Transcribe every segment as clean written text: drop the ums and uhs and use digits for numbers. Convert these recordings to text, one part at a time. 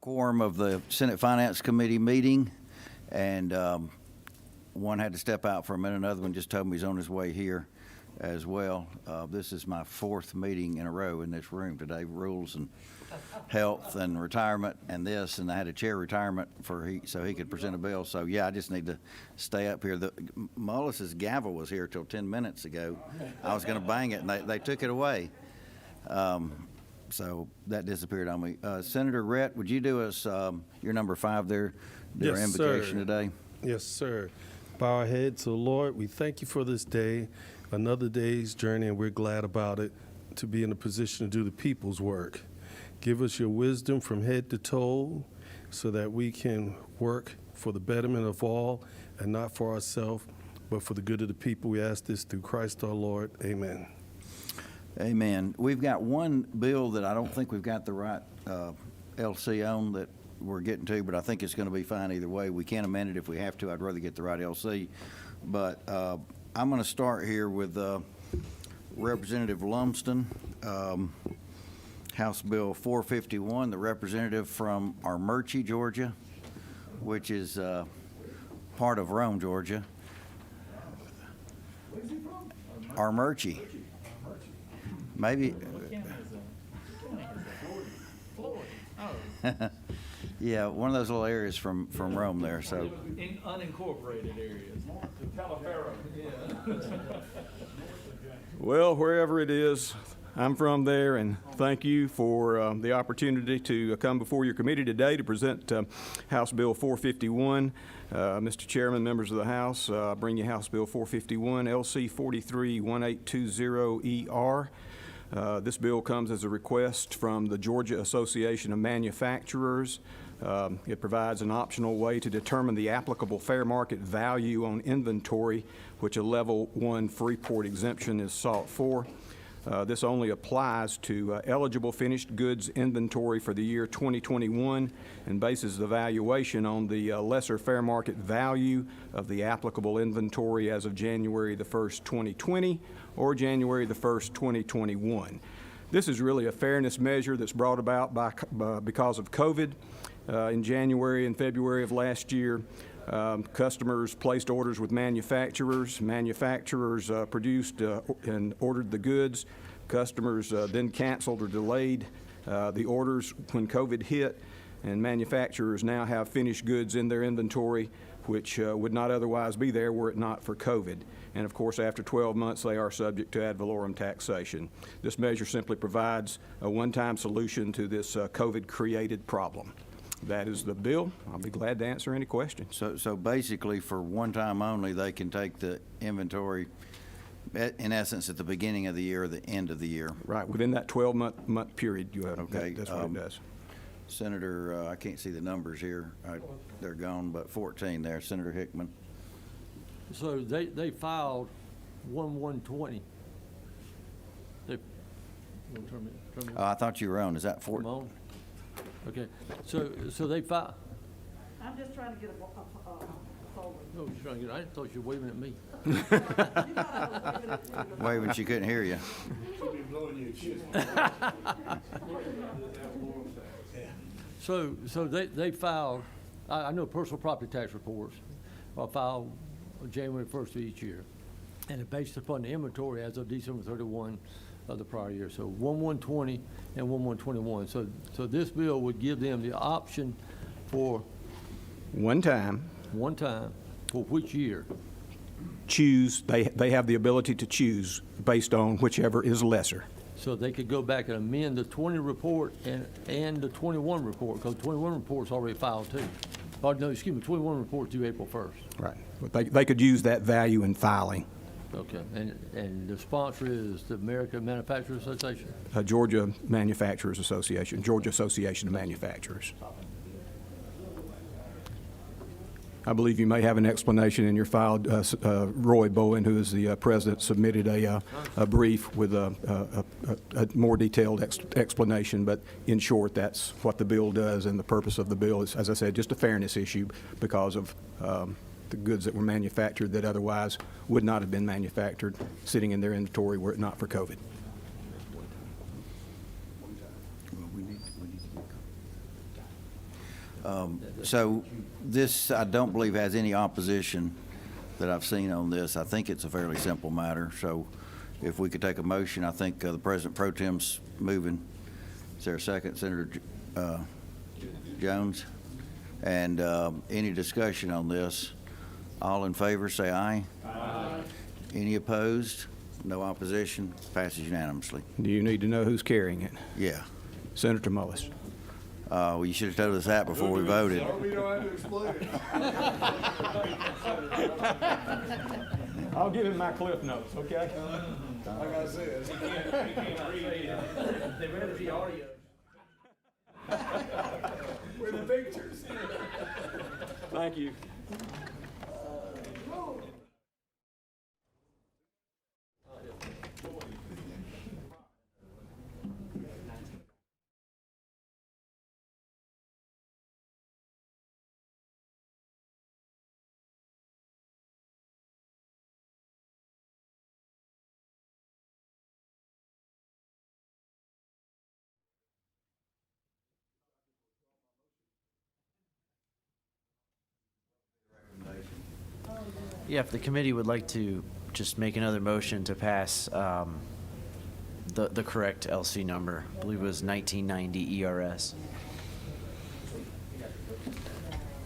quorum of the Senate Finance Committee meeting, and one had to step out for a minute. Another one just told me he's on his way here as well. This is my fourth meeting in a row in this room today, rules and health and retirement and this, and I had a chair retirement so he could present a bill. So yeah, I just need to stay up here. Mullis's gavel was here till 10 minutes ago. I was going to bang it, and they took it away. So that disappeared on me. Senator Rhett, would you do us your number 5 there, their invocation today? Yes, sir. Bow our heads. So, Lord, we thank you for this day, another day's journey, and we're glad about it, to be in a position to do the people's work. Give us your wisdom from head to toe so that we can work for the betterment of all and not for ourselves, but for the good of the people. We ask this through Christ our Lord. Amen. Amen. We've got one bill that I don't think we've got the right LC on that we're getting to, but I think it's going to be fine either way. We can amend it if we have to. I'd rather get the right LC. But I'm going to start here with Representative Lumsden, House Bill 451, the representative from Armurchie, Georgia, which is part of Rome, Georgia. Where's he from? Armurchie. Maybe. Yeah, one of those little areas from Rome there. So. In unincorporated areas. Well, wherever it is, I'm from there, and thank you for the opportunity to come before your committee today to present House Bill 451. Mr. Chairman, members of the House, I bring you House Bill 451, LC 431820ER. This bill comes as a request from the Georgia Association of Manufacturers. It provides an optional way to determine the applicable fair market value on inventory, which a Level 1 Freeport exemption is sought for. This only applies to eligible finished goods inventory for the year 2021 and bases the valuation on the lesser fair market value of the applicable inventory as of January the 1st, 2020 or January the 1st, 2021. This is really a fairness measure that's brought about because of COVID. In January and February of last year, customers placed orders with manufacturers. Manufacturers produced and ordered the goods. Customers then canceled or delayed the orders when COVID hit, and manufacturers now have finished goods in their inventory which would not otherwise be there were it not for COVID. And of course, after 12 months, they are subject to ad valorem taxation. This measure simply provides a one-time solution to this COVID-created problem. That is the bill. I'll be glad to answer any questions. So basically, for one time only, they can take the inventory, in essence, at the beginning of the year or the end of the year. Right, within that 12-month period, you have. Okay, that's what it does. Senator, I can't see the numbers here. They're gone, but 14 there, Senator Hickman. So they filed 1/1/20. I thought you were on. Is that 14? Okay, so they filed. I'm just trying to get a folder. No, you're trying to get. I thought you were waving at me. Waving, she couldn't hear you. She'll be blowing you a kiss. So they filed. I know personal property tax reports are filed January 1st of each year, and it's based upon the inventory as of December 31 of the prior year. So 1/1/20 and 1/1/21. So this bill would give them the option for one time for which year? Choose. They have the ability to choose based on whichever is lesser. So they could go back and amend the 20 report and the 21 report, because 21 report's already filed too. Oh, no, excuse me, 21 report due April 1st. Right. But they could use that value in filing. Okay, and the sponsor is the American Manufacturers Association? Georgia Manufacturers Association, Georgia Association of Manufacturers. I believe you may have an explanation in your file. Roy Bowen, who is the president, submitted a brief with a more detailed explanation. But in short, that's what the bill does, and the purpose of the bill is, as I said, just a fairness issue because of the goods that were manufactured that otherwise would not have been manufactured sitting in their inventory were it not for COVID. So this, I don't believe, has any opposition that I've seen on this. I think it's a fairly simple matter. So if we could take a motion, I think the President Pro Tem's moving. Is there a second, Senator Jones? And any discussion on this? All in favor, say aye. Aye. Any opposed? No opposition? Passes unanimously. Do you need to know who's carrying it? Yeah. Senator Mullis. Well, you should have told us that before we voted. We don't have to explain it. I'll give him my cliff notes, okay? Like I said. They read the audio. With the pictures. Thank you. Yeah, if the committee would like to just make another motion to pass the correct LC number, I believe it was 1990 ERS.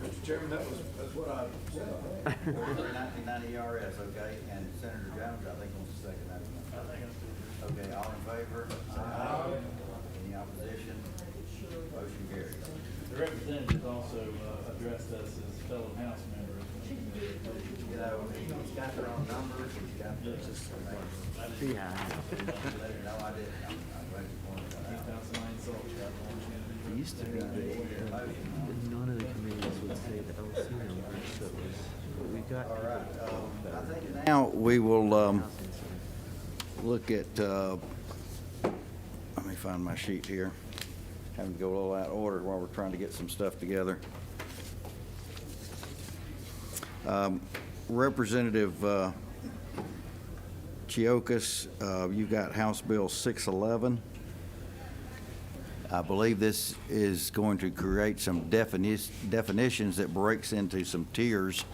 Mr. Chairman, that's what I said. 1990 ERS, okay, and Senator Jones, I think, wants to second that one. Okay, all in favor? Aye. Any opposition? Motion carries. The representative also addressed us as fellow House members. You know, he's got their own numbers, he's got the. Yeah. Let her know I didn't, I'm glad you pointed that out. It used to be that none of the committees would say the LC number, so it was, but we got. All right, I think now we will, look at, let me find my sheet here. Having to go a little out of order while we're trying to get some stuff together. Representative Chiokas, you've got House Bill 611. I believe this is going to create some definitions that breaks into some tiers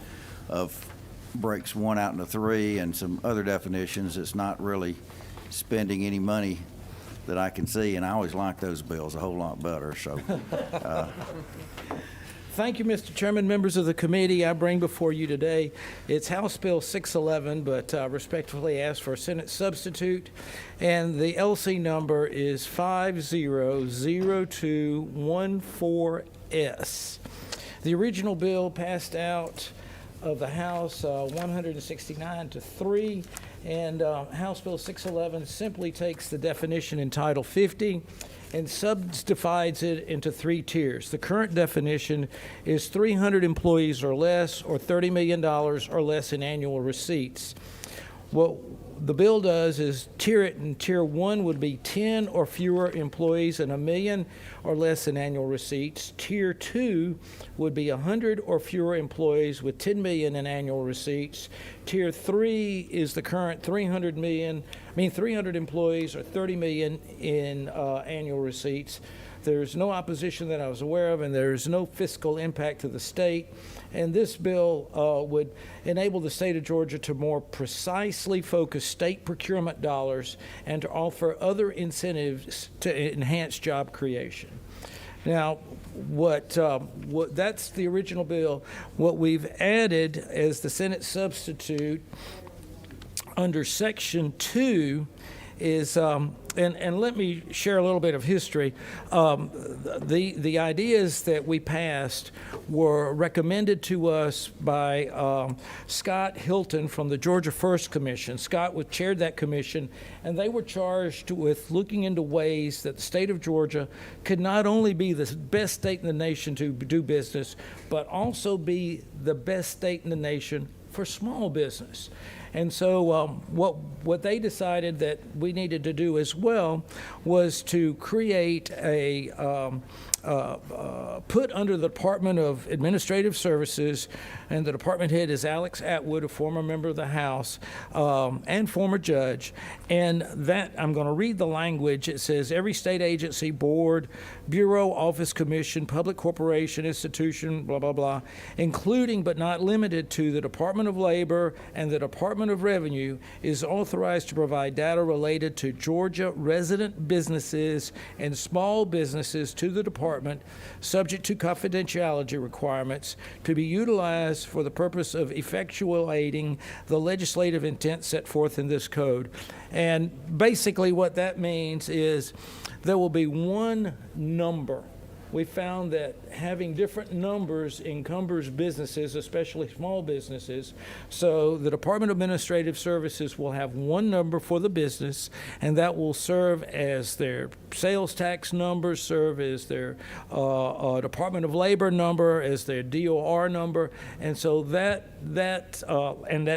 of breaks one out into three and some other definitions. It's not really spending any money that I can see, and I always like those bills a whole lot better, so. Thank you, Mr. Chairman, members of the committee. I bring before you today, it's House Bill 611, but respectfully ask for a Senate substitute, and the LC number is 500214S. The original bill passed out of the House 169 to 3, and House Bill 611 simply takes the definition in Title 50 and subdivides it into three tiers. The current definition is 300 employees or less, or $30 million or less in annual receipts. What the bill does is tier it, and tier 1 would be 10 or fewer employees and $1 million or less in annual receipts. Tier 2 would be 100 or fewer employees with $10 million in annual receipts. Tier 3 is the current 300 employees or $30 million in annual receipts. There's no opposition that I was aware of, and there's no fiscal impact to the state. And this bill would enable the state of Georgia to more precisely focus state procurement dollars and to offer other incentives to enhance job creation. Now, that's the original bill. What we've added as the Senate substitute under Section 2 is, and let me share a little bit of history. The ideas that we passed were recommended to us by Scott Hilton from the Georgia First Commission. Scott chaired that commission, and they were charged with looking into ways that the state of Georgia could not only be the best state in the nation to do business, but also be the best state in the nation for small business. And so what they decided that we needed to do as well was to create a put under the Department of Administrative Services, and the department head is Alex Atwood, a former member of the House and former judge. And that, I'm going to read the language. It says, every state agency, board, bureau, office, commission, public corporation, institution, blah, blah, blah, including but not limited to the Department of Labor and the Department of Revenue, is authorized to provide data related to Georgia resident businesses and small businesses to the department, subject to confidentiality requirements, to be utilized for the purpose of effectuating the legislative intent set forth in this code. And basically what that means is there will be one number. We found that having different numbers encumbers businesses, especially small businesses. So the Department of Administrative Services will have one number for the business, and that will serve as their sales tax number, serve as their Department of Labor number, as their DOR number. And so that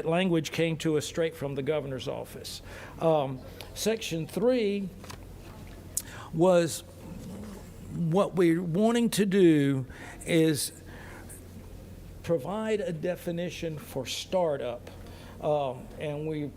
language came to us straight from the governor's office. Section 3 was what we're wanting to do is provide a definition for startup. And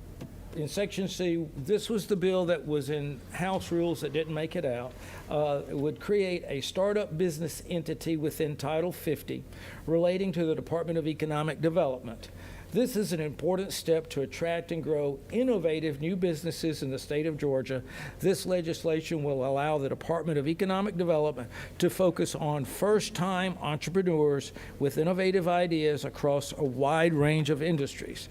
in Section C, this was the bill that was in House rules that didn't make it out. It would create a startup business entity within Title 50 relating to the Department of Economic Development. This is an important step to attract and grow innovative new businesses in the state of Georgia. This legislation will allow the Department of Economic Development to focus on first-time entrepreneurs with innovative ideas across a wide range of industries.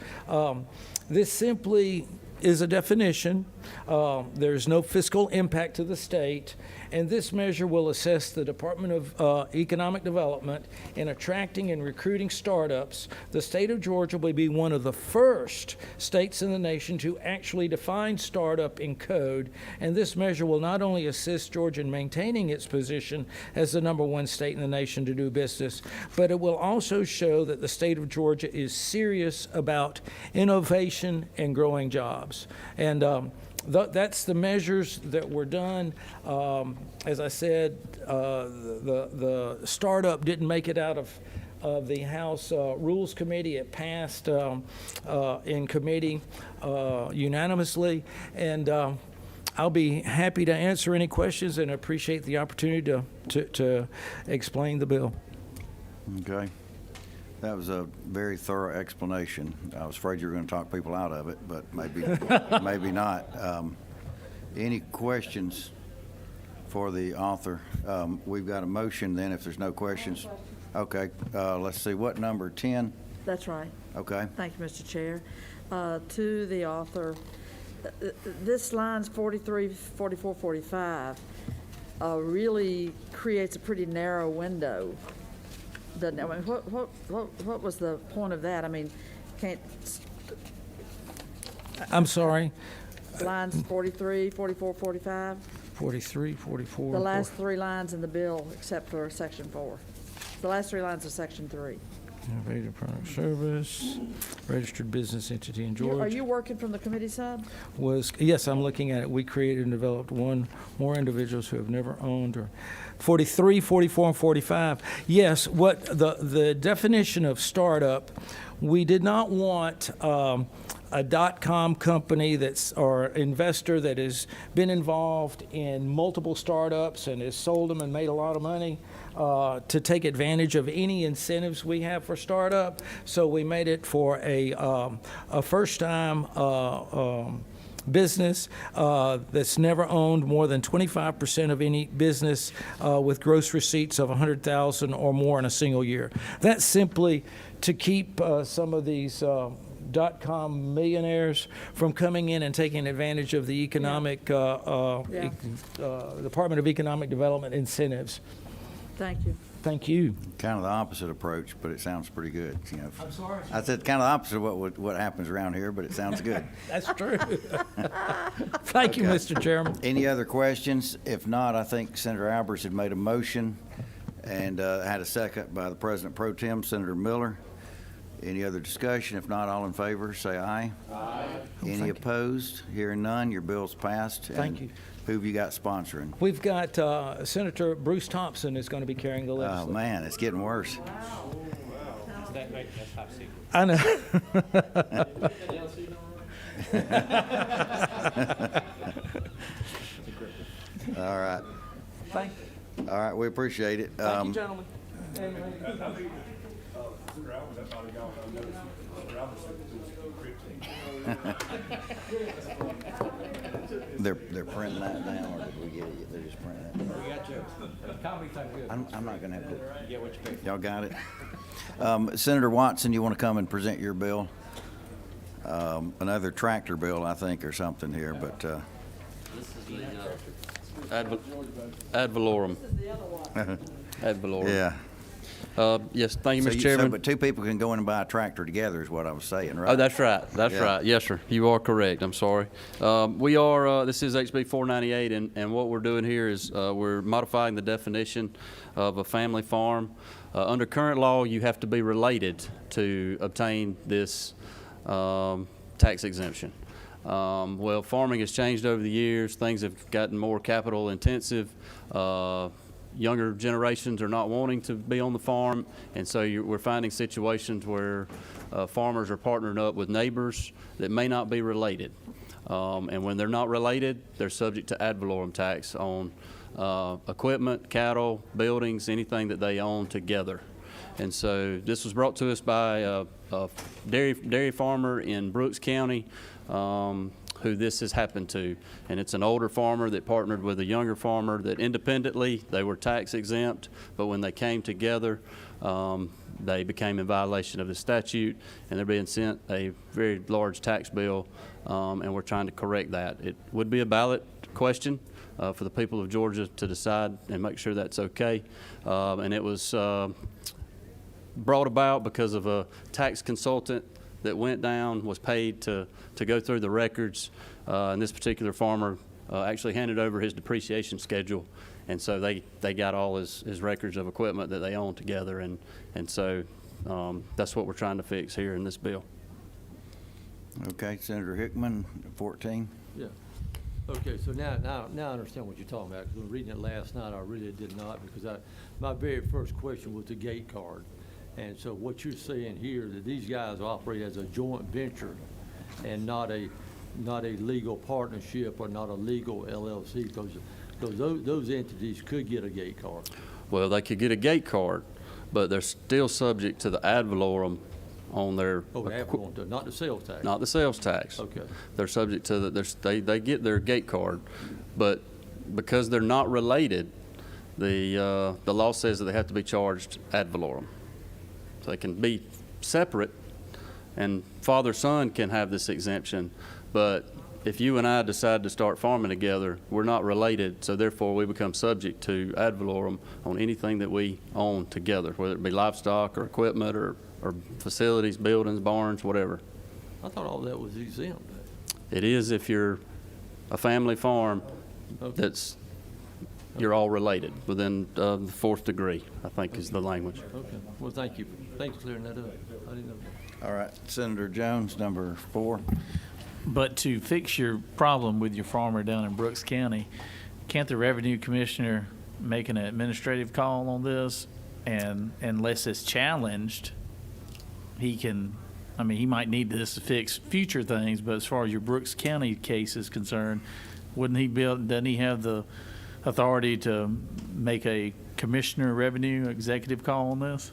This simply is a definition. There's no fiscal impact to the state, and this measure will assist the Department of Economic Development in attracting and recruiting startups. The state of Georgia will be one of the first states in the nation to actually define startup in code, and this measure will not only assist Georgia in maintaining its position as the #1 state in the nation to do business, but it will also show that the state of Georgia is serious about innovation and growing jobs. And that's the measures that were done. As I said, the startup didn't make it out of the House Rules Committee. It passed in committee unanimously. And I'll be happy to answer any questions and appreciate the opportunity to explain the bill. Okay. That was a very thorough explanation. I was afraid you were going to talk people out of it, but maybe maybe not. Any questions for the author? We've got a motion then, if there's no questions. Okay, let's see, what number, 10? That's right. Okay. Thank you, Mr. Chair. To the author, this lines 43, 44, 45 really creates a pretty narrow window. Doesn't it? I mean, what was the point of that? I mean, I'm sorry. lines 43, 44, 45? 43, 44. The last three lines in the bill, except for Section 4. The last three lines of Section 3. Innovative product service, registered business entity in Georgia. Are you working from the committee side? Yes, I'm looking at it. We created and developed one more individuals who have never owned or 43, 44, and 45. Yes, what the definition of startup, we did not want a .com company or investor that has been involved in multiple startups and has sold them and made a lot of money to take advantage of any incentives we have for startup. So we made it for a first-time business that's never owned more than 25% of any business with gross receipts of $100,000 or more in a single year. That's simply to keep some of these .com millionaires from coming in and taking advantage of the economic Department of Economic Development incentives. Thank you. Thank you. Kind of the opposite approach, but it sounds pretty good. You know, I'm sorry. I said kind of the opposite of what happens around here, but it sounds good. That's true. Thank you, Okay. Mr. Chairman. Any other questions? If not, I think Senator Albers had made a motion and had a second by the President Pro Tem, Senator Miller. Any other discussion? If not, all in favor, say aye. Aye. Any opposed? Hearing none, your bill's passed. Thank you. Who have you got sponsoring? We've got Senator Bruce Thompson is going to be carrying the Oh, legislation. man, it's getting worse. I know. All right. Thank All right, we appreciate it. you, gentlemen. They're printing that down, or did we get it? They're just printing it. We got you. Comedy type good. I'm not gonna have to. Get what you pay for. Y'all got it? Senator Watson, you want to come and present your bill? Another tractor bill, I think, or something here, but, This is the ad valorem. Ad valorem. yeah. Yes, thank you, So Mr. Chairman. But two people can go in and buy a tractor together is what I was saying, right? Oh, that's right. That's Yeah. right. Yes, sir. You are correct. I'm sorry. We are, this is HB 498, and what we're doing here is we're modifying the definition of a family farm. Under current law, you have to be related to obtain this tax exemption. Well, farming has changed over the years. Things have gotten more capital intensive. Younger generations are not wanting to be on the farm, and so we're finding situations where farmers are partnering up with neighbors that may not be related. And when they're not related, they're subject to ad valorem tax on equipment, cattle, buildings, anything that they own together. And so this was brought to us by a dairy farmer in Brooks County who this has happened to. And it's an older farmer that partnered with a younger farmer that independently, they were tax exempt, but when they came together, they became in violation of the statute, and they're being sent a very large tax bill, and we're trying to correct that. It would be a ballot question for the people of Georgia to decide and make sure that's okay. And it was brought about because of a tax consultant that went down, was paid to go through the records, and this particular farmer actually handed over his depreciation schedule, and so they got all his records of equipment that they own together, and so that's what we're trying to fix here in this bill. Okay, Senator Hickman, 14. Yeah. Okay, so now I understand what you're talking about, because when reading it last night, I really did not, because my very first question was the gate card. And so what you're saying here, that these guys operate as a joint venture and not a legal partnership or not a legal LLC, because those entities could get a gate card. Well, they could get a gate card, but they're still subject to the ad valorem on their Oh, they have one, not the sales tax? not the sales tax. Okay. They're subject to they get their gate card, but because they're not related, the law says that they have to be charged ad valorem. So they can be separate, and father-son can have this exemption, but if you and I decide to start farming together, we're not related, so therefore we become subject to ad valorem on anything that we own together, whether it be livestock or equipment or facilities, buildings, barns, whatever. I thought all that was exempt. It is if you're a family farm that's, you're all related within the fourth degree, I think is the language. Okay, well, thank you. Thanks for clearing that up. I didn't know. All right, Senator Jones, number 4. But to fix your problem with your farmer down in Brooks County, can't the revenue commissioner make an administrative call on this? And unless it's challenged, he can, I mean, he might need this to fix future things, but as far as your Brooks County case is concerned, doesn't he have the authority to make a commissioner revenue executive call on this?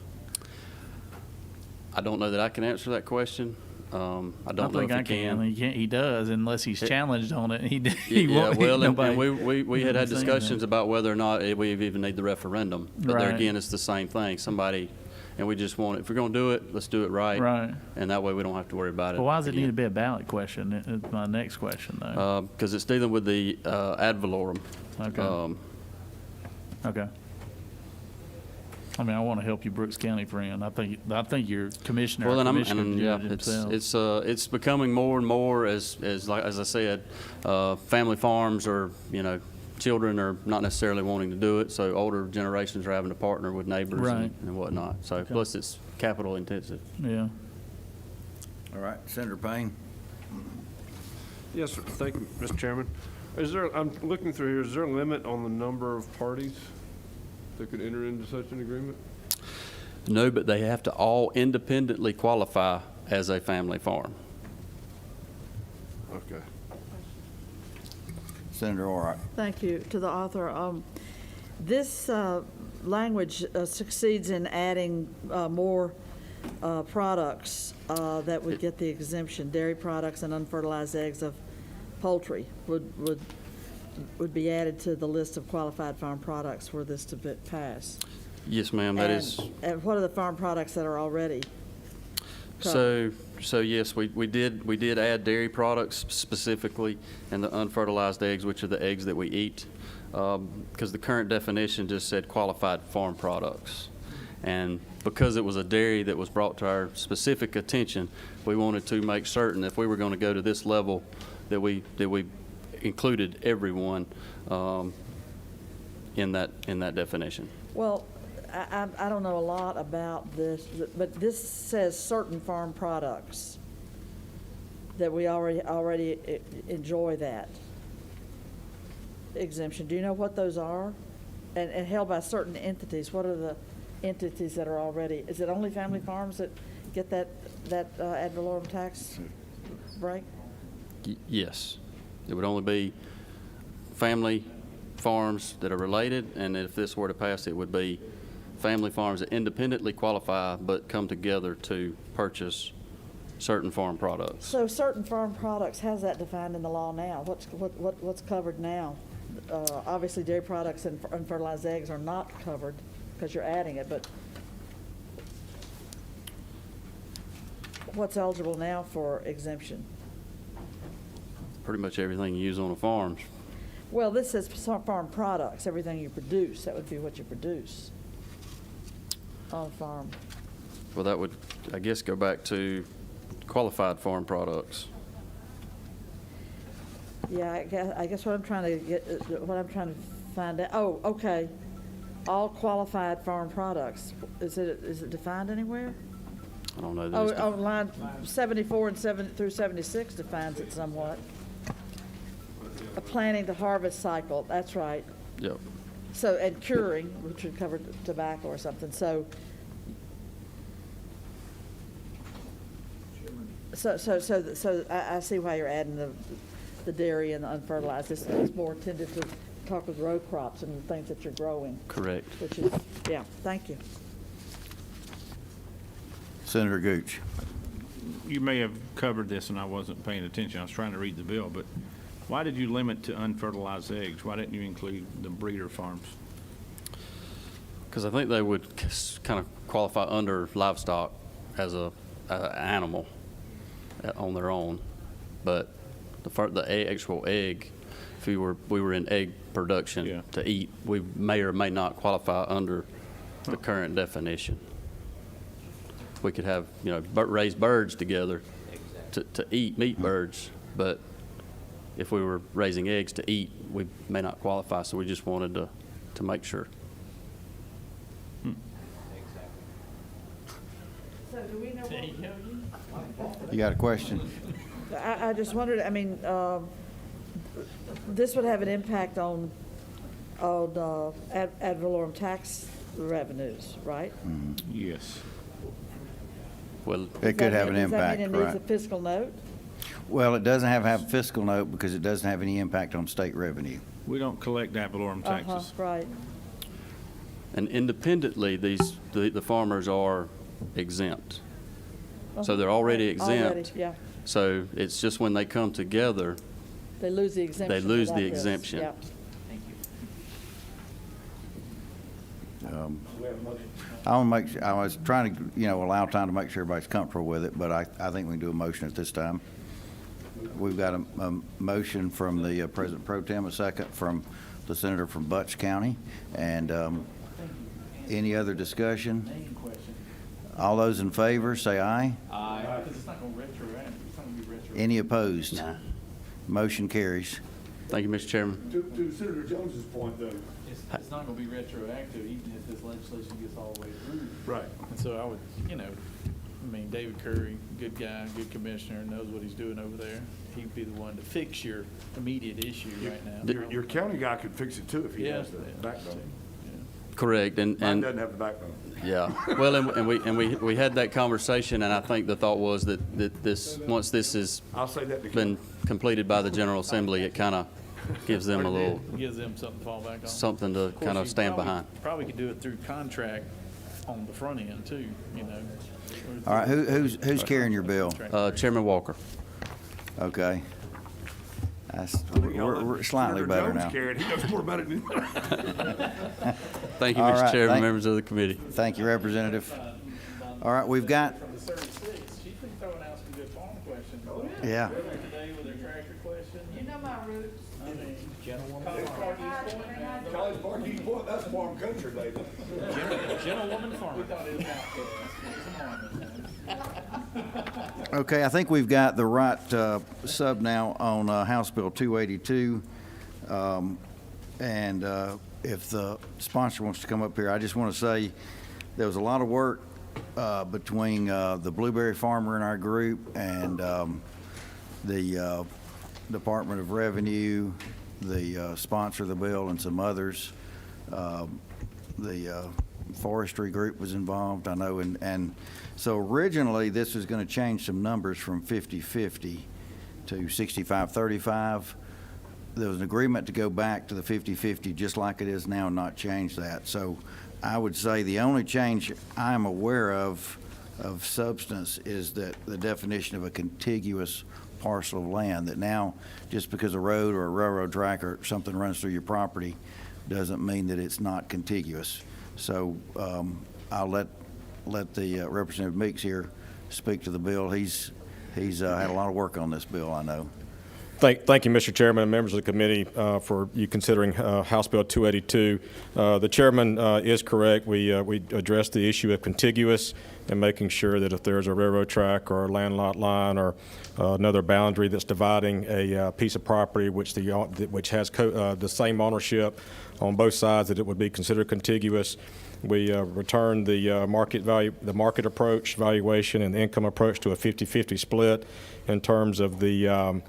I don't know that I can answer that question. I don't know if think he can. He does, unless he's challenged on it. Yeah, well, and nobody- we had saying discussions that. about whether or not we even need the referendum. But there Right. again, it's the same thing. And we just want, if we're going to do it, let's do it right. Right. And that way we don't have to worry about it. But why does it need to again. be a ballot question? It's my next question, though. Because it's dealing with the ad valorem. Okay. Okay. I mean, I want to help you, Brooks County friend. I think your commissioner. Well, or and commissioner and do yeah, it himself. it's becoming more and more as I said, family farms or children are not necessarily wanting to do it, so older generations are having to partner with neighbors Right. and whatnot. So plus it's capital intensive. Yeah. All right, Senator Payne. Yes, sir. Thank you, Mr. Chairman. I'm looking through here, is there a limit on the number of parties that could enter into such an agreement? No, but they have to all independently qualify as a family farm. Okay. Senator Orright. Thank you to the author. This language succeeds in adding more products that would get the exemption. Dairy products and unfertilized eggs of poultry would be added to the list of qualified farm products were this to pass. Yes, ma'am, that is. And what are the farm products that are already covered? So yes, we did add dairy products specifically and the unfertilized eggs, which are the eggs that we eat, because the current definition just said qualified farm products. And because it was a dairy that was brought to our specific attention, we wanted to make certain if we were going to go to this level that we included everyone in that definition. Well, I don't know a lot about this, but this says certain farm products that we already enjoy that exemption. Do you know what those are? And held by certain entities. What are the entities that are already? Is it only family farms that get that ad valorem tax break? Yes, it would only be family farms that are related, and if this were to pass, it would be family farms that independently qualify but come together to purchase certain farm products. So certain farm products, how's that defined in the law now? What's covered now? Obviously, dairy products and unfertilized eggs are not covered because you're adding it, but what's eligible now for exemption? Pretty much everything you use on a farm. Well, this says farm products, everything you produce. That would be what you produce on a farm. Well, that would, I guess, go back to qualified farm products. Yeah, I guess what I'm trying to find out, oh, okay. All qualified farm products. Is it defined anywhere? I don't know. Oh, line 74 and 7 through 76 defines it somewhat. A planting to harvest cycle, that's right. Yep. So, and curing, which would cover tobacco or something, so I see why you're adding the dairy and the unfertilized. It's more tended to talk with row crops and the things that you're growing. Correct. Which is, yeah, thank you. Senator Gooch. You may have covered this and I wasn't paying attention. I was trying to read the bill, but why did you limit to unfertilized eggs? Why didn't you include the breeder farms? Because I think they would kind of qualify under livestock as an animal on their own, but the actual egg, if we were in egg production to eat, we may or may not qualify under the current definition. We could have raise birds together to eat meat birds, but if we were raising eggs to eat, we may not qualify. So we just wanted to make sure. So do we know You got a question? I just wondered, I mean, this would have an impact on ad valorem tax revenues, right? Yes. Well, It could have an impact, Does that mean it needs a right? fiscal note? Well, it doesn't have a fiscal note because it doesn't have any impact on state revenue. We don't collect ad valorem taxes. Right. and independently, the farmers are exempt. So they're already exempt. Already, yeah. So it's just when they come together, They lose the exemption. they lose for the that, yes. exemption. Yeah. I was trying to, allow time to make sure everybody's comfortable with it, but I think we can do a motion at this time. We've got a motion from the President Pro Tem, a second from the Senator from Butts County, and any other discussion? All those in favor, say aye. Aye. Because it's not going to retroact. It's not going to be retroactive. Any opposed? Nah. Motion carries. Thank you, Mr. Chairman. To Senator Jones's point, though. It's not going to be retroactive even if this legislation gets all the way through. Right. And so I would, I mean, David Curry, good guy, good commissioner, knows what he's doing over there. He'd be the one to fix your immediate issue right now. Your county guy could fix it too if he Yeah. has the backbone. Correct, Mine and doesn't have the backbone. yeah, well, and we had that conversation, and I think the thought was that this, once this has I'll say that to been completed by the General Assembly, it kind of gives them a little, Gives them something to fall back on. something to course, kind of you stand probably- behind. Probably could do it through contract on the front end too, you know. All right, who's carrying your bill? Chairman Walker. Okay. We're slightly Senator better Jones now. carried. He knows more about it than Thank you, All Mr. right, Chairman, thank- members of the committee. Thank you, Representative. All right, we've got, From the 36, she's been throwing out some good farm questions. yeah. Today with her tractor question. You know my roots. I mean, College Park, East Point, that's farm country, David. Gentlewoman farmer. Okay, I think we've got the right sub now on House Bill 282. And if the sponsor wants to come up here, I just want to say there was a lot of work between the blueberry farmer in our group and the Department of Revenue, the sponsor of the bill, and some others. The forestry group was involved, I know, and so originally this was going to change some numbers from 50-50 to 65-35. There was an agreement to go back to the 50-50 just like it is now and not change that. So I would say the only change I'm aware of substance is that the definition of a contiguous parcel of land, that now just because a road or a railroad track or something runs through your property doesn't mean that it's not contiguous. So I'll let the Representative Meeks here speak to the bill. He's had a lot of work on this bill, I know. Thank you, Mr. Chairman and members of the committee, for you considering House Bill 282. The chairman is correct. We addressed the issue of contiguous and making sure that if there's a railroad track or a landlocked line or another boundary that's dividing a piece of property which has the same ownership on both sides, that it would be considered contiguous. We returned the market approach valuation and the income approach to a 50-50 split in terms of the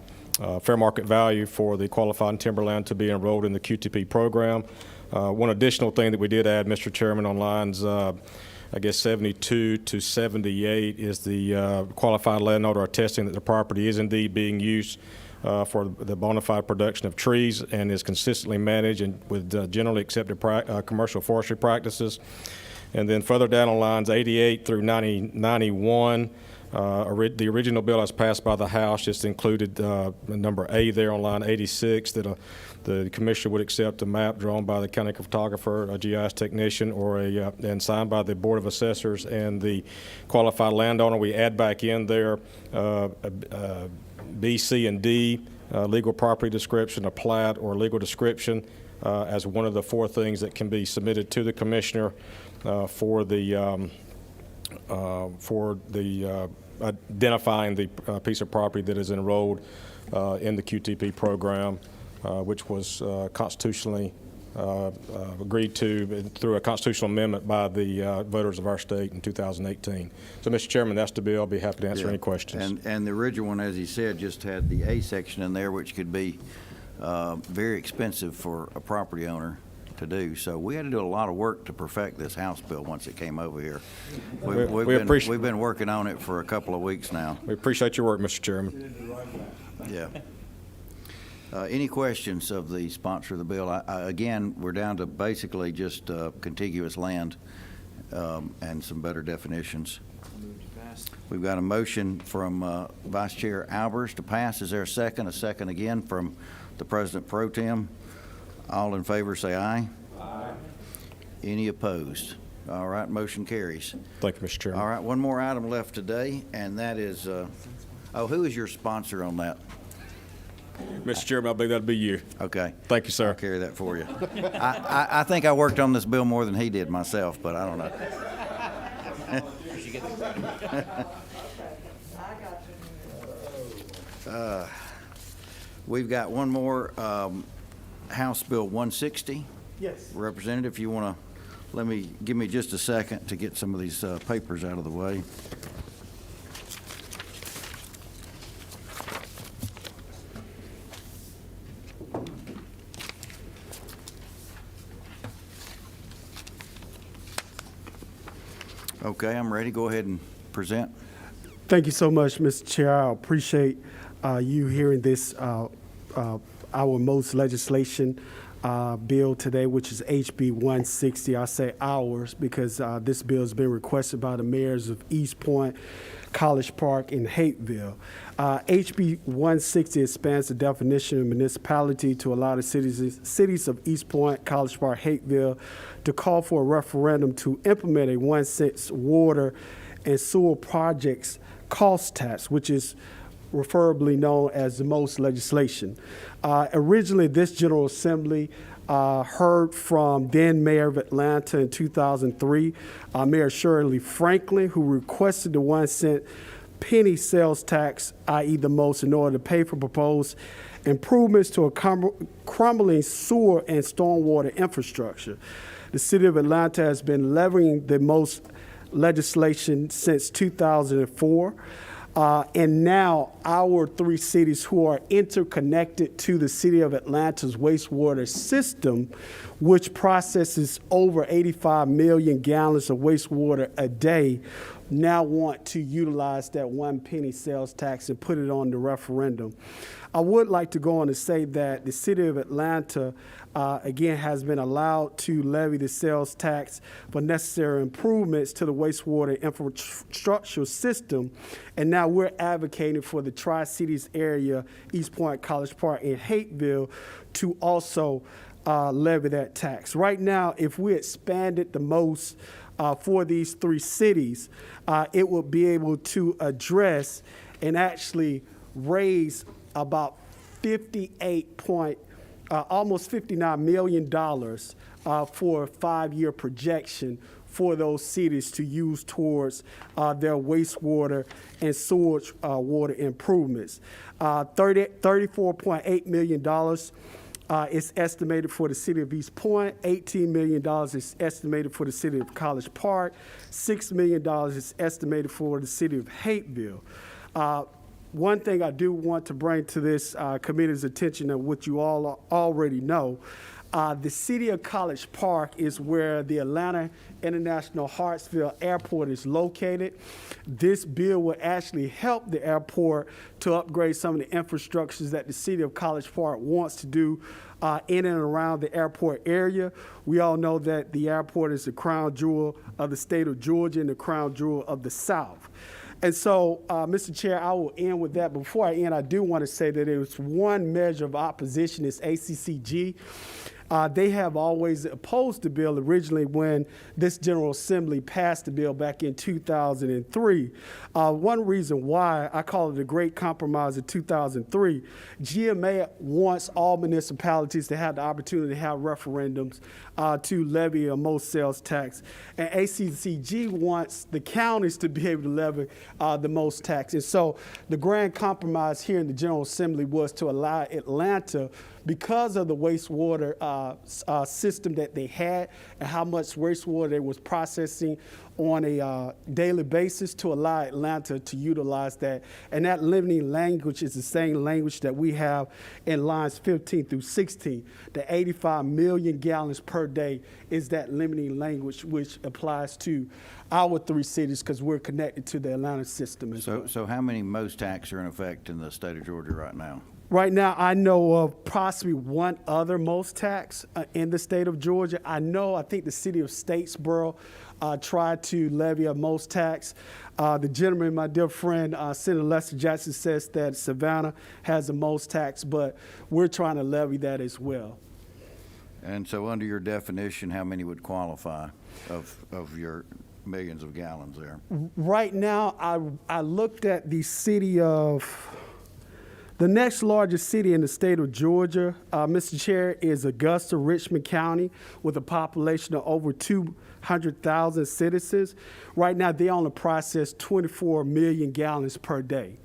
fair market value for the qualifying timberland to be enrolled in the QTP program. One additional thing that we did add, Mr. Chairman, on lines, I guess 72 to 78 is the qualified landowner attesting that the property is indeed being used for the bona fide production of trees and is consistently managed and with generally accepted commercial forestry practices. And then further down on lines 88 through 91, the original bill as passed by the House just included number A there on line 86, that the commissioner would accept a map drawn by the county photographer, a GIS technician, or and signed by the Board of Assessors and the qualified landowner. We add back in there B, C, and D, legal property description, a plat, or legal description as one of the four things that can be submitted to the commissioner for identifying the piece of property that is enrolled in the QTP program, which was constitutionally agreed to through a constitutional amendment by the voters of our state in 2018. So, Mr. Chairman, that's the bill. I'll be happy to answer any questions. And the original one, as he said, just had the A section in there, which could be very expensive for a property owner to do. So we had to do a lot of work to perfect this House bill once it came over here. We've been working on it for a couple of weeks now. We appreciate your work, Mr. Chairman. Yeah. Any questions of the sponsor of the bill? Again, we're down to basically just contiguous land and some better definitions. We've got a motion from Vice Chair Albers to pass. Is there a second? A second again from the President Pro Tem. All in favor say aye. Aye. Any opposed? All right, motion carries. Thank you, Mr. Chairman. All right, one more item left today, and that is, who is your sponsor on that? Mr. Chairman, I believe that'll be you. Okay. Thank you, sir. I'll carry that for you. I think I worked on this bill more than he did myself, but I don't know. We've got one more, House Bill 160. Yes. Representative, if you want to give me just a second to get some of these papers out of the way. Okay, I'm ready. Go ahead and present. Thank you so much, Mr. Chair. I appreciate you hearing this, our most legislation bill today, which is HB 160. I say ours because this bill has been requested by the mayors of East Point, College Park, and Hapeville. HB 160 expands the definition of municipality to allow the cities of East Point, College Park, Hapeville to call for a referendum to implement a 1 cent water and sewer projects cost tax, which is referably known as the most legislation. Originally, this General Assembly heard from then Mayor of Atlanta in 2003, Mayor Shirley Franklin, who requested the 1 cent penny sales tax, i.e. the most, in order to pay for proposed improvements to a crumbling sewer and stormwater infrastructure. The city of Atlanta has been levying the most legislation since 2004. And now our three cities who are interconnected to the city of Atlanta's wastewater system, which processes over 85 million gallons of wastewater a day, now want to utilize that 1 penny sales tax and put it on the referendum. I would like to go on to say that the city of Atlanta, again, has been allowed to levy the sales tax for necessary improvements to the wastewater infrastructure system. And now we're advocating for the Tri-Cities area, East Point, College Park, and Hapeville to also levy that tax. Right now, if we expanded the most for these three cities, it would be able to address and actually raise about almost $59 million for a 5-year projection for those cities to use towards their wastewater and sewage water improvements. $34.8 million is estimated for the city of East Point. $18 million is estimated for the city of College Park. $6 million is estimated for the city of Hapeville. One thing I do want to bring to this committee's attention, and what you all already know, the city of College Park is where the Atlanta International Hartsfield Airport is located. This bill will actually help the airport to upgrade some of the infrastructures that the city of College Park wants to do in and around the airport area. We all know that the airport is the crown jewel of the state of Georgia and the crown jewel of the South. And so, Mr. Chair, I will end with that. Before I end, I do want to say that there was one measure of opposition, is ACCG. They have always opposed the bill originally when this General Assembly passed the bill back in 2003. One reason why I call it a great compromise in 2003, GMA wants all municipalities to have the opportunity to have referendums to levy a most sales tax. And ACCG wants the counties to be able to levy the most tax. And so the grand compromise here in the General Assembly was to allow Atlanta, because of the wastewater system that they had and how much wastewater they was processing on a daily basis, to allow Atlanta to utilize that. And that limiting language is the same language that we have in lines 15 through 16. The 85 million gallons per day is that limiting language, which applies to our three cities because we're connected to the Atlanta system as well. So how many most tax are in effect in the state of Georgia right now? Right now, I know of possibly one other most tax in the state of Georgia. I think the city of Statesboro tried to levy a most tax. The gentleman, my dear friend, Senator Lester Jackson, says that Savannah has the most tax, but we're trying to levy that as well. And so under your definition, how many would qualify of your millions of gallons there? Right now, I looked at the city of... The next largest city in the state of Georgia, Mr. Chair, is Augusta, Richmond County, with a population of over 200,000 citizens. Right now, they only process 24 million gallons per day.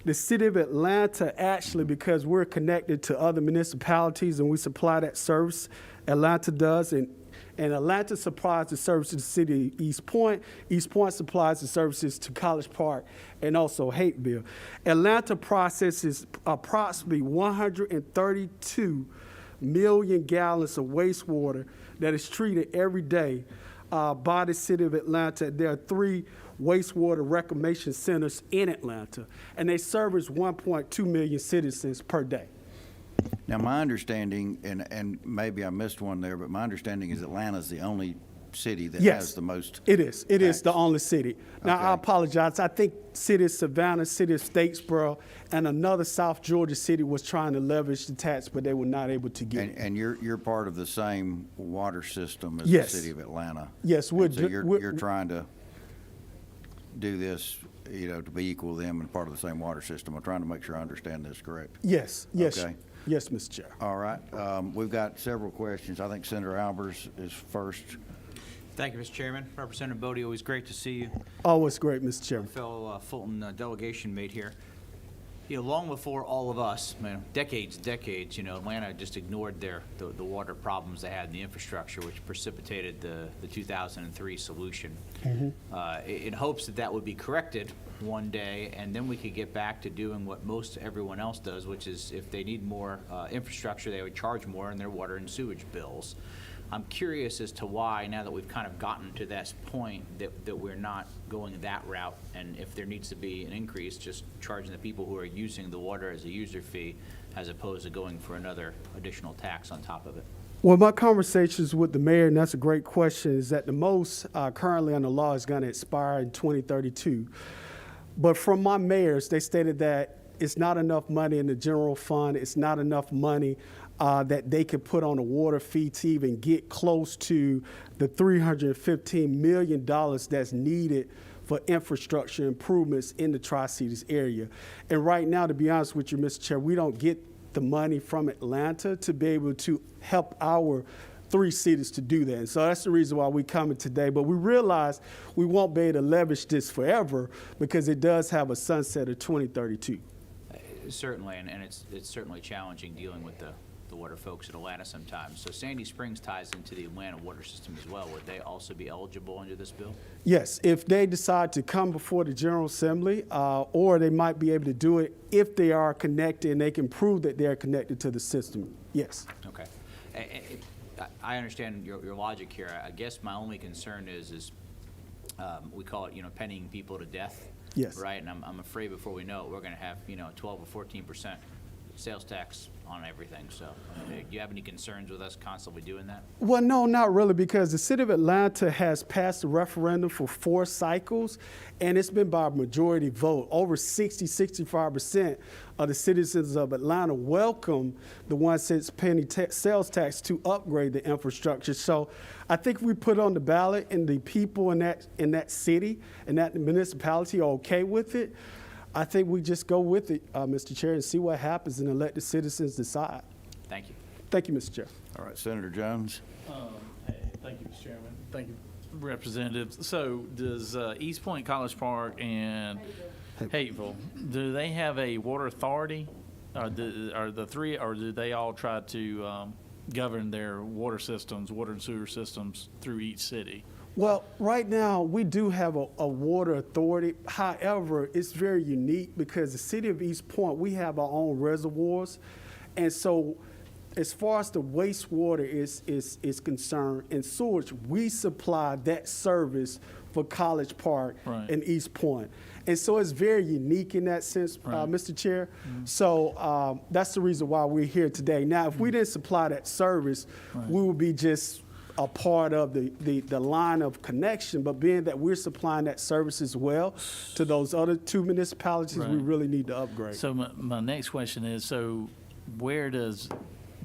The city of Atlanta, actually, because we're connected to other municipalities and we supply that service, Atlanta does, and Atlanta supplies the service to the city of East Point. East Point supplies the services to College Park and also Hapeville. Atlanta processes approximately 132 million gallons of wastewater that is treated every day by the city of Atlanta. There are 3 wastewater reclamation centers in Atlanta, and they service 1.2 million citizens per day. Now, my understanding, and maybe I missed one there, but my understanding is Atlanta's the only city that Yes, has the most. It is. It is the tax. only city. Now, I Okay. apologize. I think city of Savannah, city of Statesboro, and another South Georgia city was trying to leverage the tax, but they were not able to get it. And you're part of the same water system as Yes. the city of Atlanta? Yes, And so we're- you're trying to do this, to be equal to them and part of the same water system. I'm trying to make sure I understand this correct. Yes, yes, Okay. yes, Mr. Chair. All right, we've got several questions. I think Senator Albers is first. Thank you, Mr. Chairman. Representative Bodie, always great to see you. Always great, Mr. Chairman. Fellow Fulton delegation mate here. Long before all of us, decades, Atlanta just ignored the water problems they had in the infrastructure, which precipitated the 2003 solution. In hopes that would be corrected one day, and then we could get back to doing what most everyone else does, which is if they need more infrastructure, they would charge more in their water and sewage bills. I'm curious as to why, now that we've kind of gotten to this point, that we're not going that route, and if there needs to be an increase, just charging the people who are using the water as a user fee, as opposed to going for another additional tax on top of it. Well, my conversations with the mayor, and that's a great question, is that the most currently on the law is going to expire in 2032. But from my mayors, they stated that it's not enough money in the general fund. It's not enough money that they could put on a water fee to even get close to the $315 million that's needed for infrastructure improvements in the Tri-Cities area. And right now, to be honest with you, Mr. Chair, we don't get the money from Atlanta to be able to help our 3 cities to do that. And so that's the reason why we're coming today. But we realize we won't be able to leverage this forever because it does have a sunset of 2032. Certainly, and it's certainly challenging dealing with the water folks in Atlanta sometimes. So Sandy Springs ties into the Atlanta water system as well. Would they also be eligible under this bill? Yes, if they decide to come before the General Assembly, or they might be able to do it if they are connected and they can prove that they are connected to the system. Yes. Okay. I understand your logic here. I guess my only concern is we call it, pennying people to death. Yes. Right? And I'm afraid before we know it, we're going to have, 12 or 14% sales tax on everything. So do you have any concerns with us constantly doing that? Well, no, not really, because the city of Atlanta has passed a referendum for 4 cycles, and it's been by a majority vote. Over 65% of the citizens of Atlanta welcome the 1 cent penny sales tax to upgrade the infrastructure. So I think we put on the ballot, and the people in that city and that municipality are okay with it. I think we just go with it, Mr. Chair, and see what happens and then let the citizens decide. Thank you. Thank you, Mr. Chair. All right, Senator Jones. Thank you, Mr. Chairman. Thank you, Representatives. So does East Point, College Park, and Hateville, do they have a water authority? Are the 3, or do they all try to govern their water systems, water and sewer systems through each city? Well, right now, we do have a water authority. However, it's very unique because the city of East Point, we have our own reservoirs. And so as far as the wastewater is concerned and sewage, we supply that service for College Park and East Point. And so it's very unique in that sense, Mr. Chair. So that's the reason why we're here today. Now, if we didn't supply that service, we would be just a part of the line of connection, but being that we're supplying that service as well to those other 2 municipalities, we really need to upgrade. So my next question is, so where does